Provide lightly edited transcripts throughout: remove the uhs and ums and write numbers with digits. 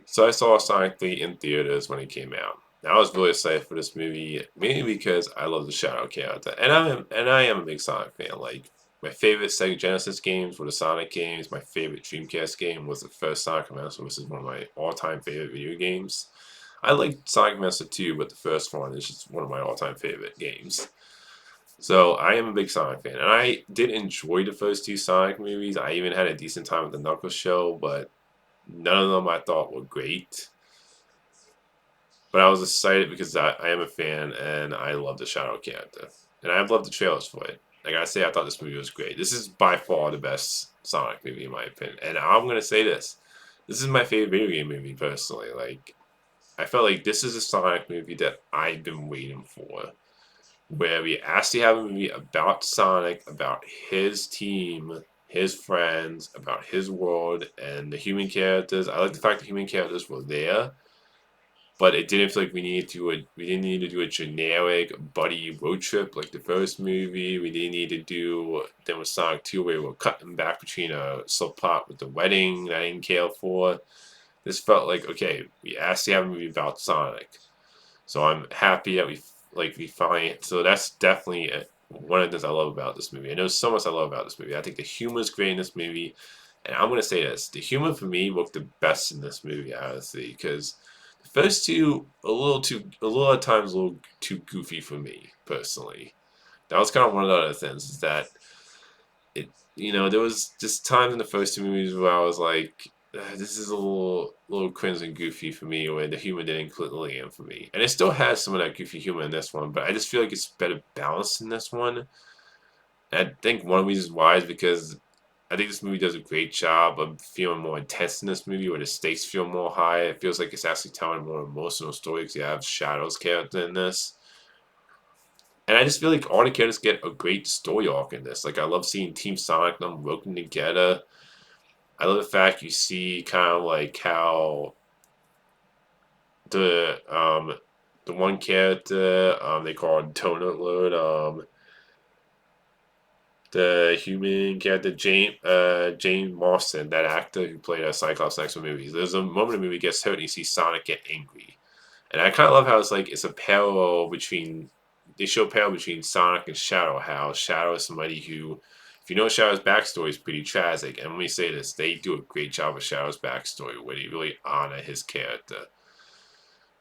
So I saw Sonic 3 in theaters when it came out. I was really excited for this movie, mainly because I love the Shadow character, and I am a big Sonic fan. Like my favorite Sega Genesis games were the Sonic games. My favorite Dreamcast game was the first Sonic Master, which is one of my all-time favorite video games. I like Sonic Master 2, but the first one is just one of my all-time favorite games. So I am a big Sonic fan, and I did enjoy the first two Sonic movies. I even had a decent time with the Knuckles show, but none of them I thought were great. But I was excited because I am a fan and I love the Shadow character. And I've loved the trailers for it. I gotta say, I thought this movie was great. This is by far the best Sonic movie, in my opinion. And I'm gonna say this. This is my favorite video game movie, personally. Like, I felt like this is a Sonic movie that I've been waiting for. Where we actually have a movie about Sonic, about his team, his friends, about his world, and the human characters. I like the fact the human characters were there, but it didn't feel like we didn't need to do a generic buddy road trip like the first movie. We didn't need to do then with Sonic 2 where we were cutting back between a subplot with the wedding that I didn't care for. This felt like okay, we actually have a movie about Sonic. So I'm happy that we finally so that's definitely one of the things I love about this movie. I know so much I love about this movie. I think the humor is great in this movie, and I'm gonna say this: the humor for me worked the best in this movie, honestly, because the first two a little at times a little too goofy for me personally. That was kind of one of the other things is that it there was just times in the first two movies where I was like, this is a little cringe and goofy for me, where the humor didn't click in for me, and it still has some of that goofy humor in this one, but I just feel like it's better balanced in this one. And I think one of the reasons why is because I think this movie does a great job of feeling more intense in this movie, where the stakes feel more high. It feels like it's actually telling a more emotional story because you have Shadow's character in this. And I just feel like all the characters get a great story arc in this. Like I love seeing Team Sonic them working together. I love the fact you see kind of like how the the one character they call Donut Lord the human character Jane Marston, that actor who played Cyclops in X-Men movies. There's a moment in the movie gets hurt and you see Sonic get angry, and I kind of love how it's like it's a parallel between they show a parallel between Sonic and Shadow. How Shadow is somebody who, if you know Shadow's backstory, is pretty tragic. And when we say this, they do a great job with Shadow's backstory, where they really honor his character.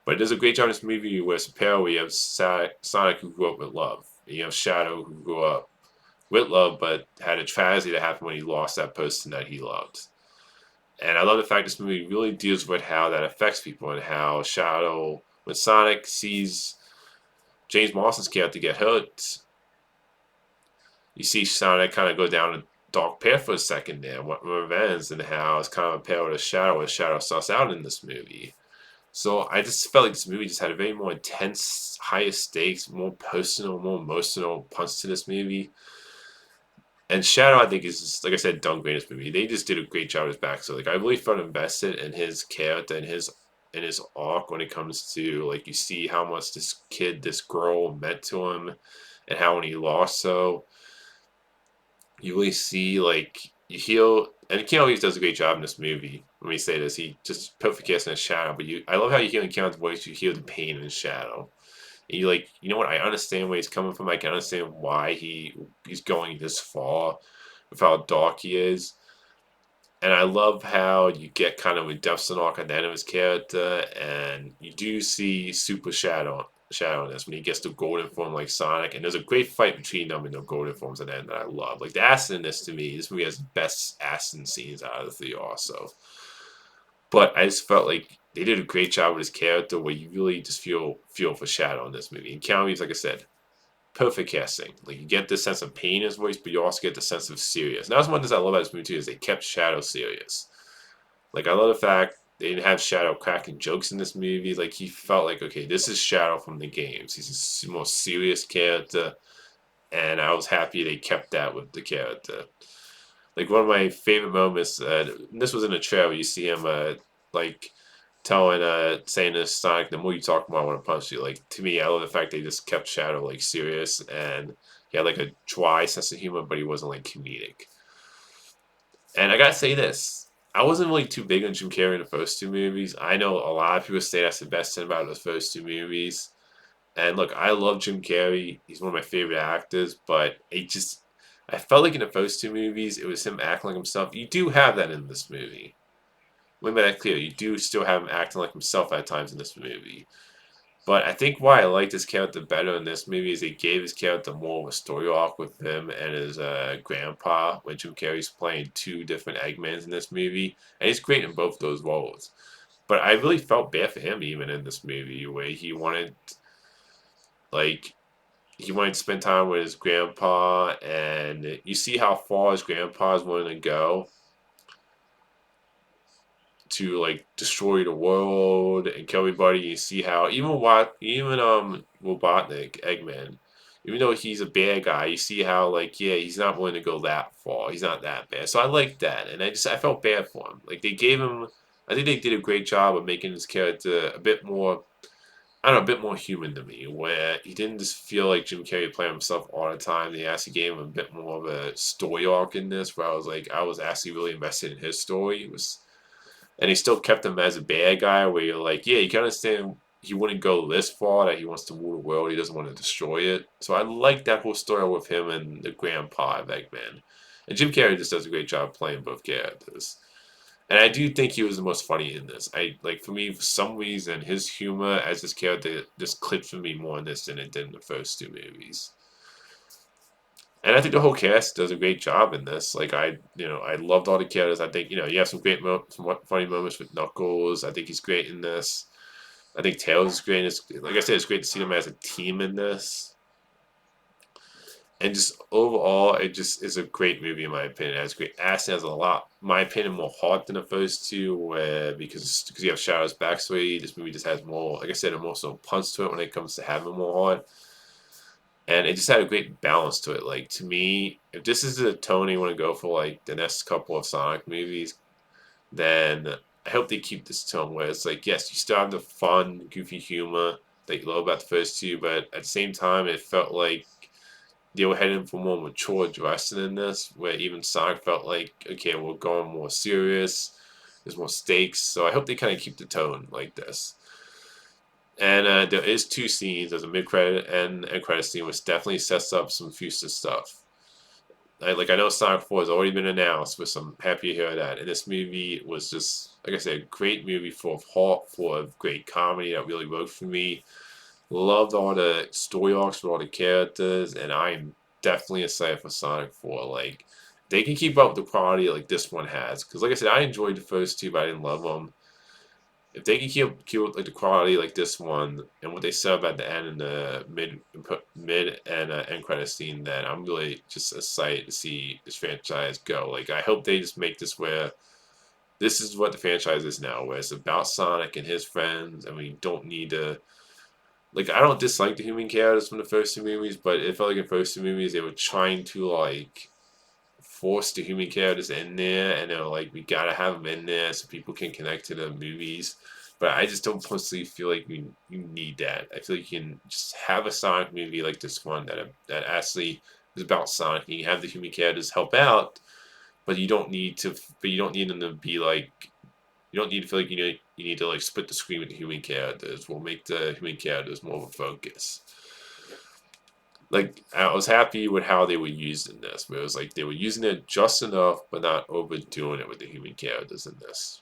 But it does a great job in this movie where it's a parallel where you have Sonic who grew up with love, and you have Shadow who grew up with love, but had a tragedy that happened when he lost that person that he loved. And I love the fact this movie really deals with how that affects people and how Shadow, when Sonic sees James Marsden's character get hurt, you see Sonic kind of go down a dark path for a second there, what revenge, and how it's kind of a pair with a Shadow, as Shadow starts out in this movie. So I just felt like this movie just had a very more intense, higher stakes, more personal, more emotional punch to this movie. And Shadow, I think, is just, like I said, done great in this movie. They just did a great job with his back. So like I really felt invested in his character and his arc when it comes to like you see how much this girl meant to him, and how when he lost so you really see like you heal, and Keanu Reeves does a great job in this movie. When we say this, he just perfect cast in his Shadow. But I love how you hear in Keanu's voice, you hear the pain in his Shadow. And you like, you know what? I understand where he's coming from. I can understand why he's going this far with how dark he is. And I love how you get kind of a redemption arc at the end of his character, and you do see Super Shadow in this when he gets the golden form like Sonic, and there's a great fight between them in the golden forms at the end that I love. Like the acid in this to me, this movie has the best acid scenes out of the three also. But I just felt like they did a great job with his character, where you really just feel for Shadow in this movie. And Keanu Reeves, like I said, perfect casting. Like you get this sense of pain in his voice, but you also get the sense of serious. And that's one of the things I love about this movie too, is they kept Shadow serious. Like I love the fact they didn't have Shadow cracking jokes in this movie. Like he felt like, okay, this is Shadow from the games. He's a more serious character, and I was happy they kept that with the character. Like one of my favorite moments, this was in a trailer. You see him like saying to Sonic, the more you talk, more I want to punch you. Like to me, I love the fact they just kept Shadow like serious, and he had like a dry sense of humor, but he wasn't like comedic. And I gotta say this. I wasn't really too big on Jim Carrey in the first two movies. I know a lot of people say that's the best thing about those first two movies. And look, I love Jim Carrey. He's one of my favorite actors, but I felt like in the first two movies, it was him acting like himself. You do have that in this movie. Let me make that clear. You do still have him acting like himself at times in this movie. But I think why I liked his character better in this movie is they gave his character more of a story arc with him and his grandpa, when Jim Carrey's playing two different Eggmans in this movie. And he's great in both those roles. But I really felt bad for him even in this movie, where like, he wanted to spend time with his grandpa, and you see how far his grandpa is willing to go to like destroy the world and kill everybody. You see how even Robotnik Eggman, even though he's a bad guy, you see how like yeah he's not willing to go that far. He's not that bad. So I like that, and I felt bad for him. Like they gave him, I think they did a great job of making his character a bit more. I don't know, a bit more human to me, where he didn't just feel like Jim Carrey playing himself all the time. They actually gave him a bit more of a story arc in this, where I was actually really invested in his story. It was and he still kept him as a bad guy where you're like, yeah, you can understand he wouldn't go this far, that he wants to rule the world, he doesn't want to destroy it. So I like that whole story with him and the grandpa of Eggman. And Jim Carrey just does a great job playing both characters. And I do think he was the most funny in this. I like for me, for some reason, his humor as this character just clicked for me more in this than it did in the first two movies. And I think the whole cast does a great job in this. Like I loved all the characters. I think you have some funny moments with Knuckles. I think he's great in this. I think Tails is great. Like I said, it's great to see them as a team in this. And just overall, it just is a great movie in my opinion. It has great action, has a lot, in my opinion, more heart than the first two. Where because you have Shadow's backstory, this movie just has more. Like I said, a more so punch to it when it comes to having more heart. And it just had a great balance to it. Like to me, if this is the tone you want to go for, like the next couple of Sonic movies, then I hope they keep this tone where it's like, yes, you still have the fun, goofy humor that you love about the first two, but at the same time, it felt like they were heading for more mature direction in this, where even Sonic felt like, okay, we're going more serious. There's more stakes, so I hope they kind of keep the tone like this. And there is two scenes. There's a mid-credit and end credit scene, which definitely sets up some future stuff. I know Sonic 4 has already been announced, which I'm happy to hear that. And this movie was just, like I said, a great movie full of heart, full of great comedy that really worked for me. Loved all the story arcs for all the characters, and I'm definitely excited for Sonic 4. Like, they can keep up the quality like this one has. Because, like I said, I enjoyed the first two, but I didn't love them. If they can keep like the quality like this one and what they set up at the end in the mid and end credit scene, then I'm really just excited to see this franchise go. Like I hope they just make this where this is what the franchise is now, where it's about Sonic and his friends, and we don't need to. Like I don't dislike the human characters from the first two movies, but it felt like in the first two movies they were trying to like force the human characters in there, and they're like, we gotta have them in there so people can connect to the movies. But I just don't personally feel like you need that. I feel like you can just have a Sonic movie like this one that actually is about Sonic, and you have the human characters help out, but you don't need to. But you don't need them to be like. You don't need to feel like you need to like split the screen with the human characters. We'll make the human characters more of a focus. Like I was happy with how they were used in this, but it was like they were using it just enough, but not overdoing it with the human characters in this.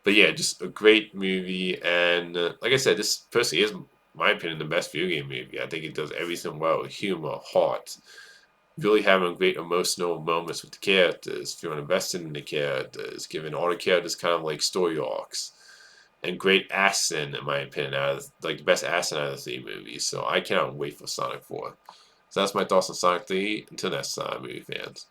But yeah, just a great movie, and like I said, this personally is, in my opinion, the best video game movie. I think it does everything well: humor, heart, really having great emotional moments with the characters, feeling invested in the characters, giving all the characters kind of like story arcs and great accent, in my opinion, out of like the best accent out of the three movies. So I cannot wait for Sonic 4. So that's my thoughts on Sonic 3. Until next time, movie fans.